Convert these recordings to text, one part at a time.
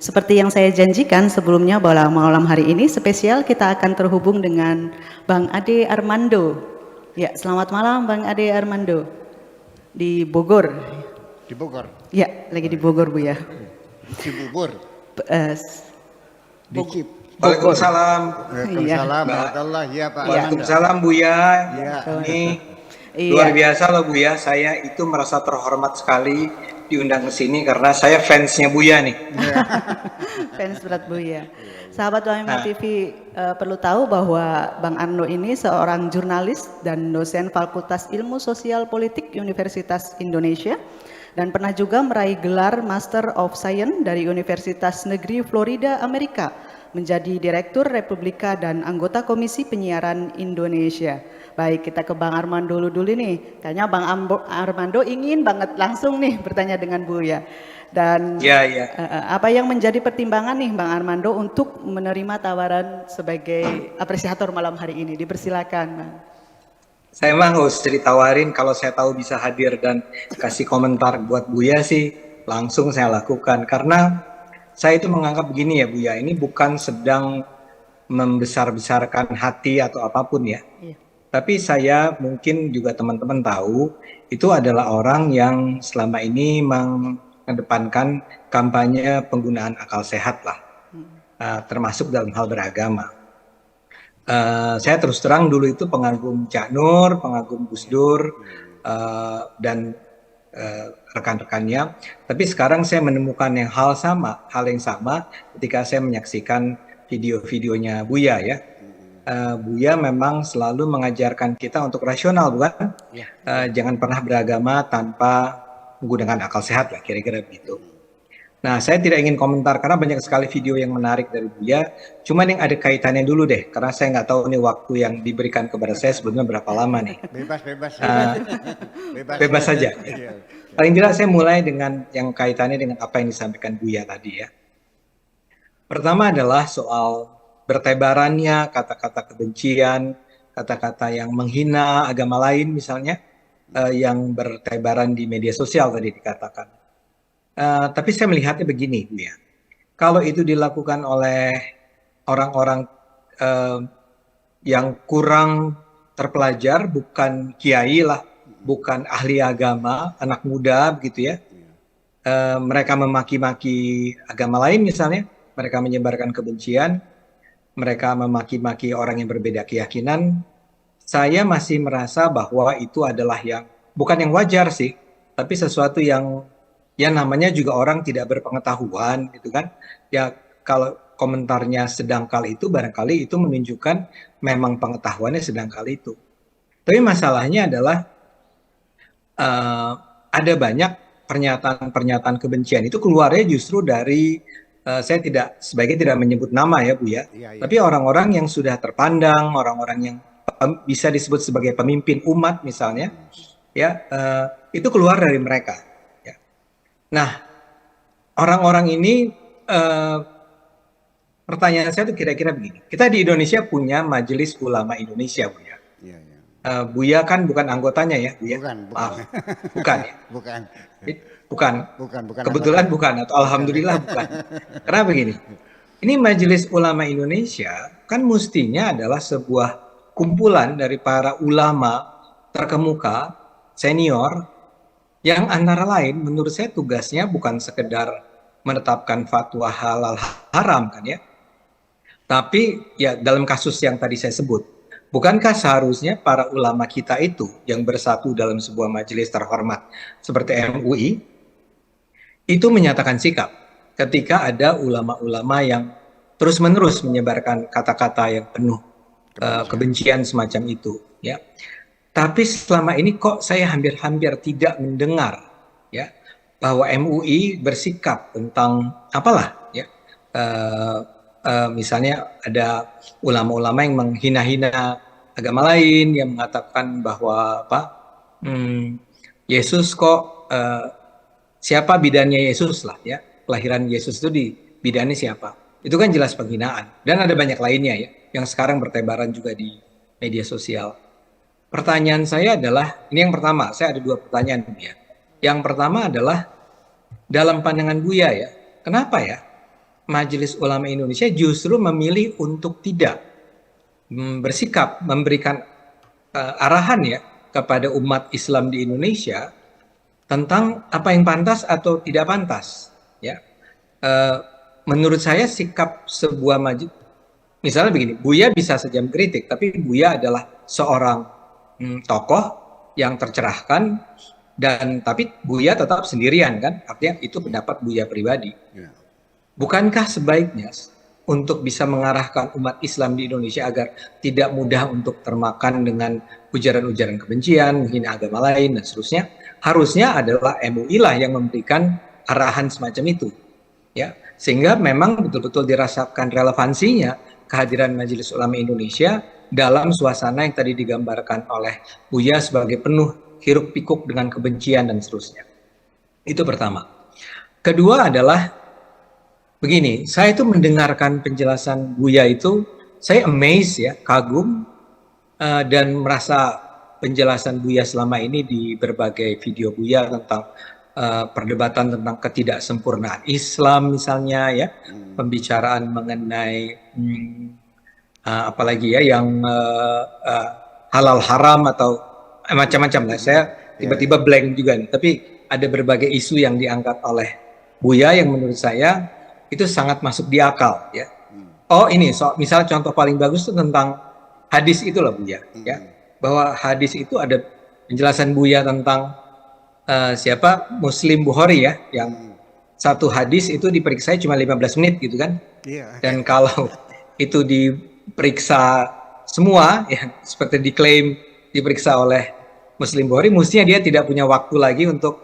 Seperti yang saya janjikan sebelumnya bahwa malam hari ini spesial kita akan terhubung dengan Bang Ade Armando. Ya, selamat malam Bang Ade Armando di Bogor. Di Bogor? Ya, lagi di Bogor Bu ya. Di Cibubur? Di Cib. Waalaikumsalam. Waalaikumsalam warahmatullahi ya Pak. Waalaikumsalam Buya. Iya. Ini Iya. luar biasa loh Buya. Saya itu merasa terhormat sekali diundang ke sini karena saya fansnya Buya nih. Fans berat Bu ya. Sahabat WMA TV perlu tahu bahwa Bang Arno ini seorang jurnalis dan dosen Fakultas Ilmu Sosial Politik Universitas Indonesia dan pernah juga meraih gelar Master of Science dari Universitas Negeri Florida, Amerika, menjadi Direktur Republika dan anggota Komisi Penyiaran Indonesia. Baik, kita ke Bang Armando dulu nih. Kayaknya Bang Armando ingin banget langsung nih bertanya dengan Bu ya. Dan apa yang menjadi pertimbangan nih Bang Armando untuk menerima tawaran sebagai apresiator malam hari ini? Dipersilakan, Bang. Saya emang nggak usah ditawarin, kalau saya tahu bisa hadir dan kasih komentar buat Buya sih langsung saya lakukan. Karena saya itu menganggap begini ya Buya, ini bukan sedang membesar-besarkan hati atau apapun ya. Iya. Tapi saya mungkin juga teman-teman tahu itu adalah orang yang selama ini mengedepankan kampanye penggunaan akal sehat lah, termasuk dalam hal beragama. Saya terus terang dulu itu pengagum Cak Nur, pengagum Gus Dur, dan rekan-rekannya. Tapi sekarang saya menemukan hal yang sama ketika saya menyaksikan video-videonya Buya ya. Buya memang selalu mengajarkan kita untuk rasional, bukan? Jangan pernah beragama tanpa menggunakan akal sehat lah, kira-kira begitu. Nah, saya tidak ingin komentar karena banyak sekali video yang menarik dari Buya. Cuman yang ada kaitannya dulu deh, karena saya nggak tahu nih waktu yang diberikan kepada saya sebelumnya berapa lama nih. Bebas saja. Ya. Paling tidak saya mulai dengan yang kaitannya dengan apa yang disampaikan Buya tadi ya. Pertama adalah soal bertebarannya kata-kata kebencian, kata-kata yang menghina agama lain misalnya, yang bertebaran di media sosial tadi dikatakan. Tapi saya melihatnya begini, Bu ya. Kalau itu dilakukan oleh orang-orang yang kurang terpelajar, bukan kiai lah, bukan ahli agama, anak muda begitu ya. Mereka memaki-maki agama lain misalnya, mereka menyebarkan kebencian, mereka memaki-maki orang yang berbeda keyakinan. Saya masih merasa bahwa itu adalah yang bukan yang wajar sih, tapi sesuatu yang ya namanya juga orang tidak berpengetahuan gitu kan. Ya kalau komentarnya sedangkal itu barangkali itu menunjukkan memang pengetahuannya sedangkal itu. Tapi masalahnya adalah ada banyak pernyataan-pernyataan kebencian itu keluarnya justru dari saya sebaiknya tidak menyebut nama ya Bu ya. Tapi orang-orang yang sudah terpandang, orang-orang yang bisa disebut sebagai pemimpin umat misalnya, ya itu keluar dari mereka. Nah, orang-orang ini, pertanyaan saya itu kira-kira begini. Kita di Indonesia punya Majelis Ulama Indonesia, Buya. Buya kan bukan anggotanya ya, Buya? Bukan ya? Bukan. Kebetulan bukan, atau alhamdulillah bukan. Karena begini, ini Majelis Ulama Indonesia kan mestinya adalah sebuah kumpulan dari para ulama terkemuka, senior, yang antara lain menurut saya tugasnya bukan sekedar menetapkan fatwa halal haram kan ya. Tapi ya dalam kasus yang tadi saya sebut, bukankah seharusnya para ulama kita itu yang bersatu dalam sebuah majelis terhormat seperti MUI itu menyatakan sikap ketika ada ulama-ulama yang terus-menerus menyebarkan kata-kata yang penuh kebencian semacam itu ya. Tapi selama ini kok saya hampir-hampir tidak mendengar ya bahwa MUI bersikap tentang apalah ya, misalnya ada ulama-ulama yang menghina-hina agama lain yang mengatakan bahwa Yesus kok siapa bidannya Yesus lah ya, kelahiran Yesus itu di bidannya siapa, itu kan jelas penghinaan. Dan ada banyak lainnya ya yang sekarang bertebaran juga di media sosial. Pertanyaan saya adalah, ini yang pertama, saya ada dua pertanyaan ya. Yang pertama adalah dalam pandangan Buya ya, kenapa ya Majelis Ulama Indonesia justru memilih untuk tidak bersikap memberikan arahan ya kepada umat Islam di Indonesia tentang apa yang pantas atau tidak pantas. Ya, menurut saya sikap sebuah majelis, misalnya begini, Buya bisa saja mengkritik, tapi Buya adalah seorang tokoh yang tercerahkan, dan tapi Buya tetap sendirian kan, artinya itu pendapat Buya pribadi. Ya. Bukankah sebaiknya untuk bisa mengarahkan umat Islam di Indonesia agar tidak mudah untuk termakan dengan ujaran-ujaran kebencian, menghina agama lain dan seterusnya, harusnya adalah MUI lah yang memberikan arahan semacam itu, ya, sehingga memang betul-betul dirasakan relevansinya kehadiran Majelis Ulama Indonesia dalam suasana yang tadi digambarkan oleh Buya sebagai penuh hiruk pikuk dengan kebencian dan seterusnya. Itu pertama. Kedua adalah begini, saya itu mendengarkan penjelasan Buya itu, saya amazed ya, kagum dan merasa penjelasan Buya selama ini di berbagai video Buya tentang perdebatan tentang ketidaksempurnaan Islam misalnya ya, pembicaraan mengenai apalagi ya yang halal haram atau macam-macam lah. Saya tiba-tiba blank juga nih, tapi ada berbagai isu yang diangkat oleh Buya yang menurut saya itu sangat masuk di akal ya. Oh ini misal contoh paling bagus itu tentang hadis itu loh Buya ya, bahwa hadis itu ada penjelasan Buya tentang siapa Muslim Bukhari ya, yang satu hadis itu diperiksa cuma 15 menit gitu kan. Dan kalau itu diperiksa semua ya seperti diklaim diperiksa oleh Muslim Bukhari, mestinya dia tidak punya waktu lagi untuk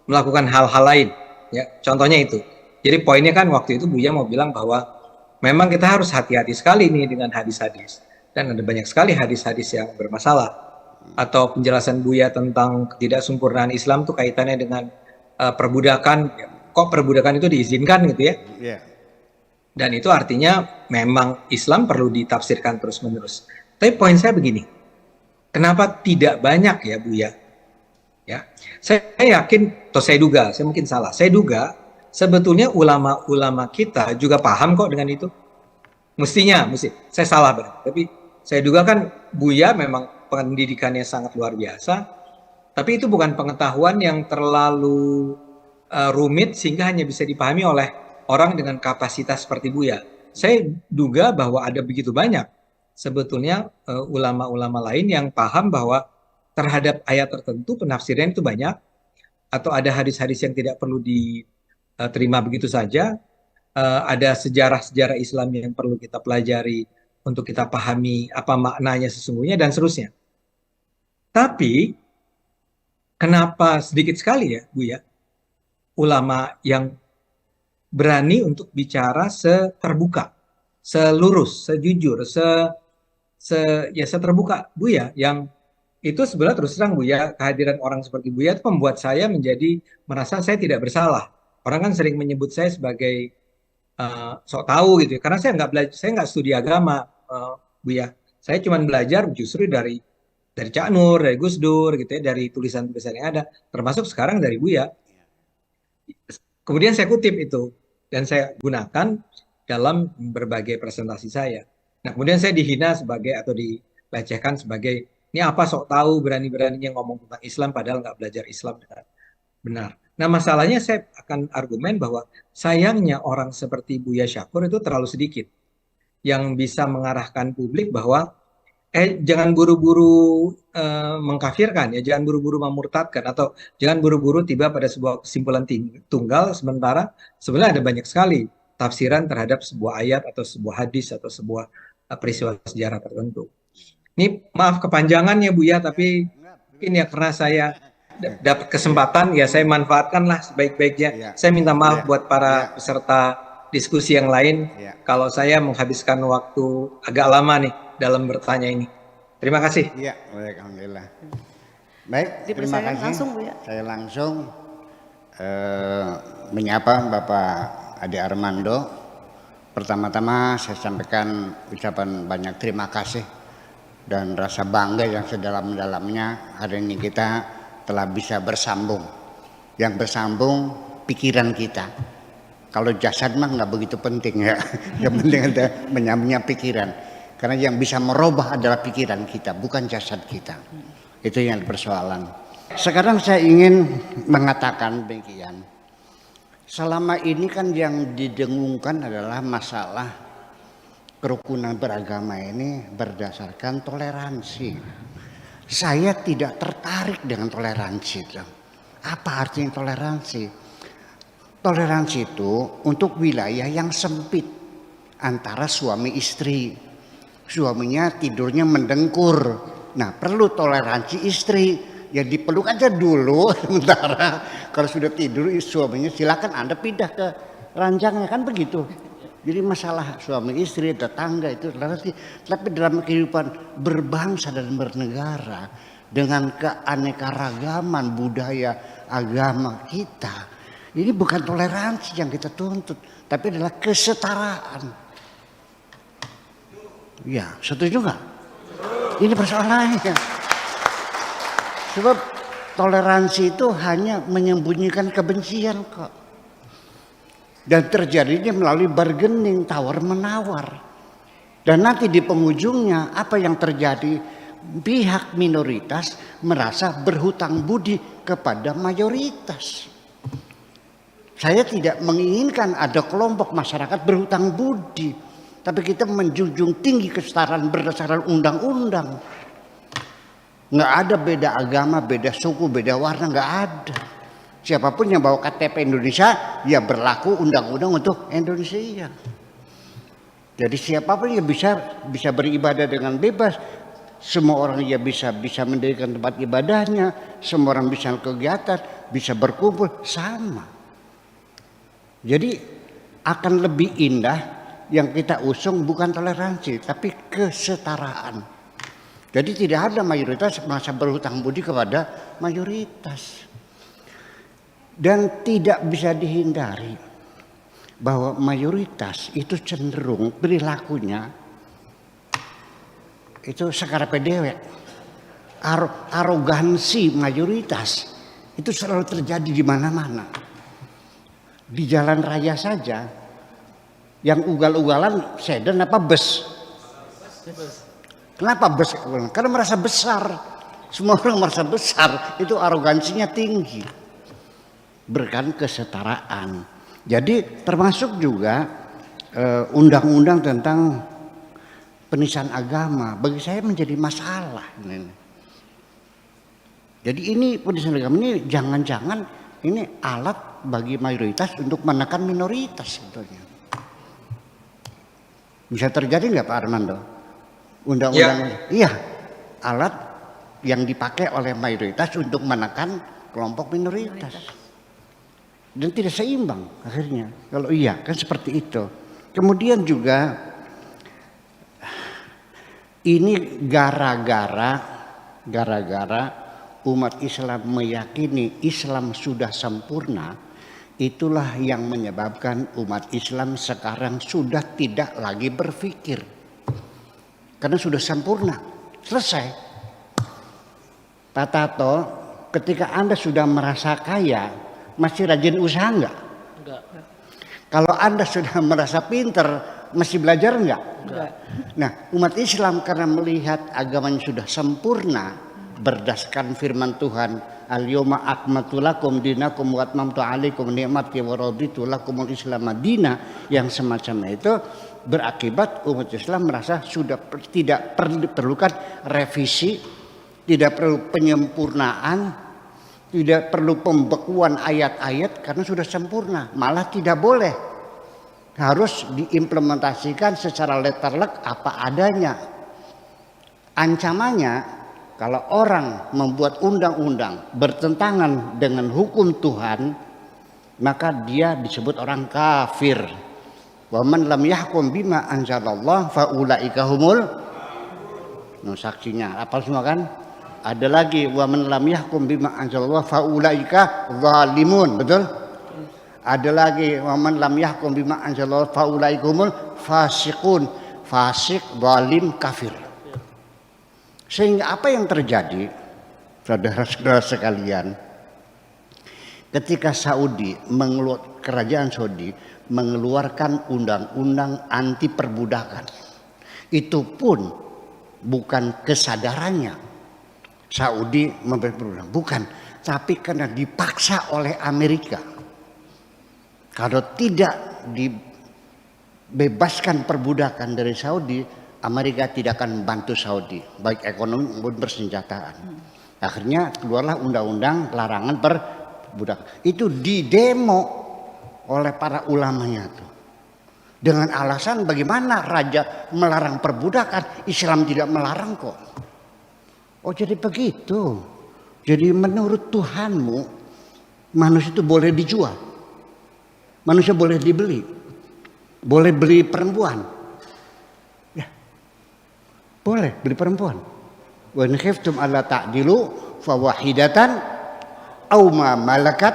melakukan hal-hal lain ya. Contohnya itu. Jadi poinnya kan waktu itu Buya mau bilang bahwa memang kita harus hati-hati sekali nih dengan hadis-hadis. Dan ada banyak sekali hadis-hadis yang bermasalah. Atau penjelasan Buya tentang ketidaksempurnaan Islam tuh kaitannya dengan perbudakan. Kok perbudakan itu diizinkan gitu ya? Dan itu artinya memang Islam perlu ditafsirkan terus-menerus. Tapi poin saya begini, kenapa tidak banyak ya Buya? Ya, saya yakin, atau saya duga, saya mungkin salah, saya duga sebetulnya ulama-ulama kita juga paham kok dengan itu. Mestinya, saya salah berarti. Tapi saya duga kan Buya memang pendidikannya sangat luar biasa, tapi itu bukan pengetahuan yang terlalu rumit sehingga hanya bisa dipahami oleh orang dengan kapasitas seperti Buya. Saya duga bahwa ada begitu banyak sebetulnya ulama-ulama lain yang paham bahwa terhadap ayat tertentu penafsiran itu banyak, atau ada hadis-hadis yang tidak perlu diterima begitu saja, ada sejarah-sejarah Islam yang perlu kita pelajari untuk kita pahami apa maknanya sesungguhnya dan seterusnya. Tapi kenapa sedikit sekali ya Buya ulama yang berani untuk bicara seterbuka, selurus, sejujur, seterbuka Buya, yang itu sebenarnya terus terang Buya, kehadiran orang seperti Buya itu membuat saya menjadi merasa saya tidak bersalah. Orang kan sering menyebut saya sebagai sok tahu gitu, karena saya nggak belajar, saya nggak studi agama Buya. Saya cuma belajar justru dari Cak Nur, dari Gus Dur gitu ya, dari tulisan-tulisan yang ada, termasuk sekarang dari Buya. Kemudian saya kutip itu dan saya gunakan dalam berbagai presentasi saya. Nah, kemudian saya dihina sebagai atau dilecehkan sebagai ini apa sok tahu berani-beraninya ngomong tentang Islam padahal nggak belajar Islam dengan benar. Nah, masalahnya saya akan argumen bahwa sayangnya orang seperti Buya Syakur itu terlalu sedikit yang bisa mengarahkan publik bahwa jangan buru-buru mengkafirkan ya, jangan buru-buru memurtadkan, atau jangan buru-buru tiba pada sebuah kesimpulan tunggal, sementara sebenarnya ada banyak sekali tafsiran terhadap sebuah ayat atau sebuah hadis atau sebuah peristiwa sejarah tertentu. Ini maaf kepanjangan ya Buya, tapi mungkin ya karena saya dapat kesempatan ya saya manfaatkanlah sebaik-baiknya. Saya minta maaf buat para peserta diskusi yang lain kalau saya menghabiskan waktu agak lama nih dalam bertanya ini. Terima kasih. Iya, baik, alhamdulillah. Baik, terima kasih. Langsung, Buya. Saya langsung menyapa Bapak Ade Armando. Pertama-tama saya sampaikan ucapan banyak terima kasih dan rasa bangga yang sedalam-dalamnya hari ini kita telah bisa bersambung. Yang bersambung pikiran kita. Kalau jasad mah nggak begitu penting ya. Yang penting ada menyamnya pikiran. Karena yang bisa merubah adalah pikiran kita, bukan jasad kita. Itu yang persoalan. Sekarang saya ingin mengatakan demikian. Selama ini kan yang didengungkan adalah masalah kerukunan beragama ini berdasarkan toleransi. Saya tidak tertarik dengan toleransi itu. Apa artinya toleransi? Toleransi itu untuk wilayah yang sempit antara suami istri. Suaminya tidurnya mendengkur. Nah, perlu toleransi istri. Ya dipeluk aja dulu sementara. Kalau sudah tidur suaminya silakan Anda pindah ke ranjangnya, kan begitu. Jadi masalah suami istri, tetangga itu toleransi. Tapi dalam kehidupan berbangsa dan bernegara dengan keanekaragaman budaya agama kita, ini bukan toleransi yang kita tuntut, tapi adalah kesetaraan. Ya, setuju nggak? Ini persoalannya. Sebab toleransi itu hanya menyembunyikan kebencian kok. Dan terjadinya melalui bargaining, tawar-menawar. Dan nanti di penghujungnya apa yang terjadi? Pihak minoritas merasa berhutang budi kepada mayoritas. Saya tidak menginginkan ada kelompok masyarakat berhutang budi. Tapi kita menjunjung tinggi kesetaraan berdasarkan undang-undang. Nggak ada beda agama, beda suku, beda warna, nggak ada. Siapapun yang bawa KTP Indonesia, ya berlaku undang-undang untuk Indonesia. Jadi siapapun yang bisa beribadah dengan bebas. Semua orang ya bisa mendirikan tempat ibadahnya. Semua orang bisa kegiatan, bisa berkumpul, sama. Jadi akan lebih indah yang kita usung bukan toleransi tapi kesetaraan. Jadi tidak ada mayoritas merasa berhutang budi kepada mayoritas. Dan tidak bisa dihindari bahwa mayoritas itu cenderung perilakunya itu sekarepe dewek. Arogansi mayoritas itu selalu terjadi di mana-mana. Di jalan raya saja yang ugal-ugalan sedan apa bus? Kenapa bus? Karena merasa besar. Semua orang merasa besar, itu arogansinya tinggi. Berkan kesetaraan. Jadi termasuk juga undang-undang tentang penistaan agama bagi saya menjadi masalah. Jadi ini penistaan agama ini jangan-jangan ini alat bagi mayoritas untuk menekan minoritas sebetulnya. Bisa terjadi nggak Pak Armando? Undang-undang, iya, alat yang dipakai oleh mayoritas untuk menekan kelompok minoritas. Dan tidak seimbang akhirnya. Kalau iya kan seperti itu. Kemudian juga ini gara-gara umat Islam meyakini Islam sudah sempurna, itulah yang menyebabkan umat Islam sekarang sudah tidak lagi berpikir. Karena sudah sempurna, selesai. Pak Tato, ketika Anda sudah merasa kaya, masih rajin usaha enggak? Enggak. Kalau Anda sudah merasa pinter, masih belajar enggak? Enggak. Nah, umat Islam karena melihat agamanya sudah sempurna berdasarkan firman Tuhan, al-yawma akmaltu lakum dinakum wa atmamtu alaikum ni'mati wa raditu lakumul Islam madina, yang semacam itu berakibat umat Islam merasa sudah tidak perlukan revisi, tidak perlu penyempurnaan, tidak perlu pembekuan ayat-ayat karena sudah sempurna. Malah tidak boleh, harus diimplementasikan secara letterlek apa adanya. Ancamannya kalau orang membuat undang-undang bertentangan dengan hukum Tuhan, maka dia disebut orang kafir. Wa man lam yahkum bima anzalallah fa ulaika humul, no, saksinya apa semua kan? Ada lagi wa man lam yahkum bima anzalallah fa ulaika zalimun, betul? Ada lagi wa man lam yahkum bima anzalallah fa ulaika humul fasiqun, fasik, zalim, kafir. Sehingga apa yang terjadi, saudara-saudara sekalian, ketika Saudi kerajaan Saudi mengeluarkan undang-undang anti perbudakan. Itu pun bukan kesadarannya Saudi memberi perbudakan, bukan, tapi karena dipaksa oleh Amerika. Kalau tidak dibebaskan perbudakan dari Saudi, Amerika tidak akan membantu Saudi, baik ekonomi maupun persenjataan. Akhirnya keluarlah undang-undang larangan perbudakan. Itu didemo oleh para ulamanya tuh. Dengan alasan bagaimana raja melarang perbudakan, Islam tidak melarang kok. Oh jadi begitu. Jadi menurut Tuhanmu, manusia itu boleh dijual. Manusia boleh dibeli. Boleh beli perempuan. Ya. Boleh beli perempuan. Wa in khiftum alla ta'dilu fa wahidatan aw ma malakat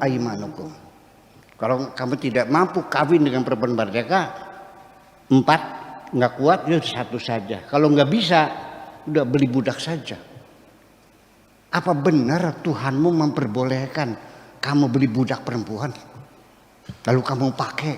aymanukum. Kalau kamu tidak mampu kawin dengan perempuan merdeka, 4 nggak kuat, ya 1 saja. Kalau nggak bisa, udah beli budak saja. Apa benar Tuhanmu memperbolehkan kamu beli budak perempuan? Lalu kamu pakai,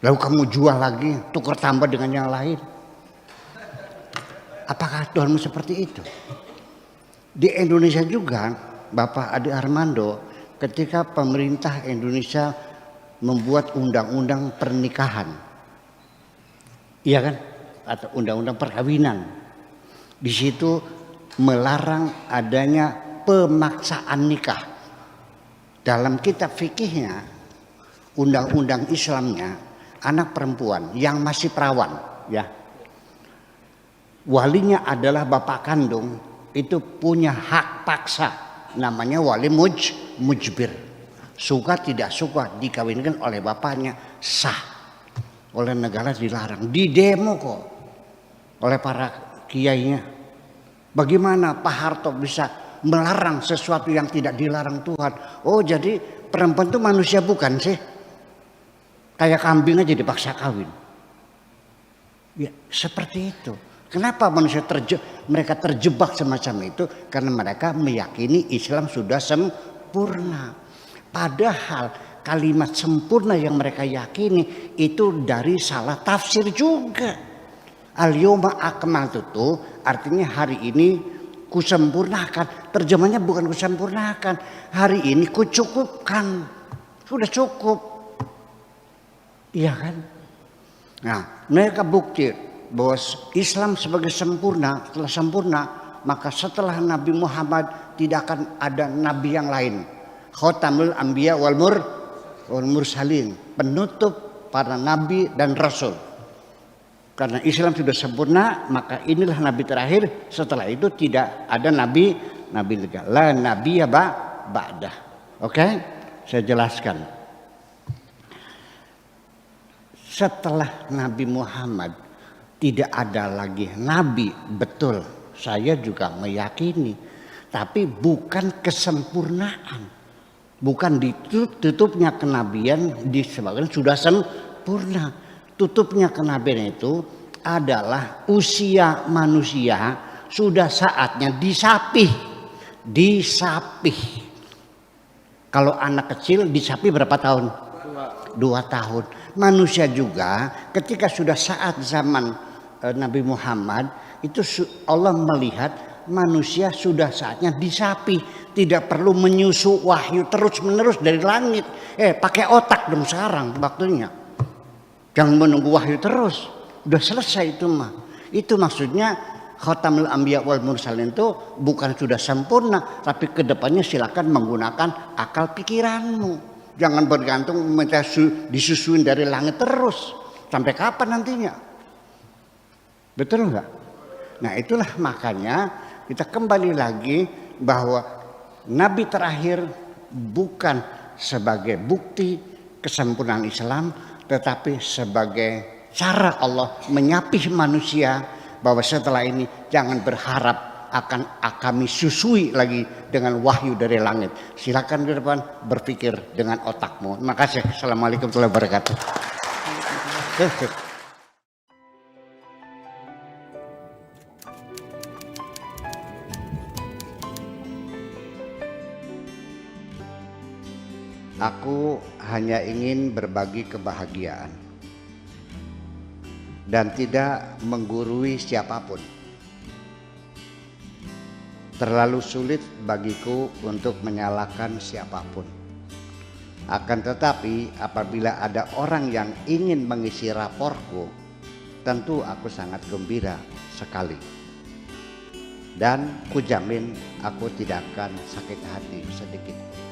lalu kamu jual lagi, tukar tambah dengan yang lain. Apakah Tuhanmu seperti itu? Di Indonesia juga, Bapak Ade Armando, ketika pemerintah Indonesia membuat undang-undang pernikahan, iya kan, atau undang-undang perkawinan, di situ melarang adanya pemaksaan nikah. Dalam kitab fikihnya, undang-undang Islamnya, anak perempuan yang masih perawan, ya, walinya adalah bapak kandung, itu punya hak paksa, namanya wali mujbir. Suka tidak suka dikawinkan oleh bapaknya, sah. Oleh negara dilarang, didemo kok oleh para kiainya. Bagaimana Pak Harto bisa melarang sesuatu yang tidak dilarang Tuhan? Oh jadi perempuan itu manusia bukan sih? Kayak kambing aja dipaksa kawin. Ya seperti itu. Kenapa manusia mereka terjebak semacam itu? Karena mereka meyakini Islam sudah sempurna. Padahal kalimat sempurna yang mereka yakini itu dari salah tafsir juga. Al-yawma akmaltu itu artinya hari ini kusempurnakan. Terjemahnya bukan kusempurnakan. Hari ini kucukupkan. Sudah cukup. Iya kan? Nah mereka bukti bahwa Islam sebagai sempurna, telah sempurna, maka setelah Nabi Muhammad tidak akan ada nabi yang lain. Khatamul anbiya wal mursalin, penutup para nabi dan rasul. Karena Islam sudah sempurna, maka inilah nabi terakhir. Setelah itu tidak ada nabi lagi. La nabiyya ba'dah. Oke? Saya jelaskan. Setelah Nabi Muhammad tidak ada lagi nabi, betul. Saya juga meyakini, tapi bukan kesempurnaan, bukan ditutupnya kenabian disebabkan sudah sempurna. Tutupnya kenabian itu adalah usia manusia sudah saatnya disapih. Kalau anak kecil disapih berapa tahun? 2 tahun. Manusia juga ketika sudah saat zaman Nabi Muhammad itu Allah melihat manusia sudah saatnya disapih, tidak perlu menyusu wahyu terus menerus dari langit. Pakai otak dong sekarang waktunya. Jangan menunggu wahyu terus. Udah selesai itu mah. Itu maksudnya Khatamul Anbiya wal Mursalin itu bukan sudah sempurna, tapi kedepannya silakan menggunakan akal pikiranmu. Jangan bergantung minta disusuin dari langit terus. Sampai kapan nantinya? Betul enggak? Nah itulah makanya kita kembali lagi bahwa Nabi terakhir bukan sebagai bukti kesempurnaan Islam, tetapi sebagai cara Allah menyapih manusia bahwa setelah ini jangan berharap akan kami susui lagi dengan wahyu dari langit. Silakan ke depan berpikir dengan otakmu. Terima kasih. Assalamualaikum warahmatullahi wabarakatuh. Aku hanya ingin berbagi kebahagiaan dan tidak menggurui siapapun. Terlalu sulit bagiku untuk menyalahkan siapapun. Akan tetapi apabila ada orang yang ingin mengisi raporku, tentu aku sangat gembira sekali. Dan kujamin aku tidak akan sakit hati sedikit.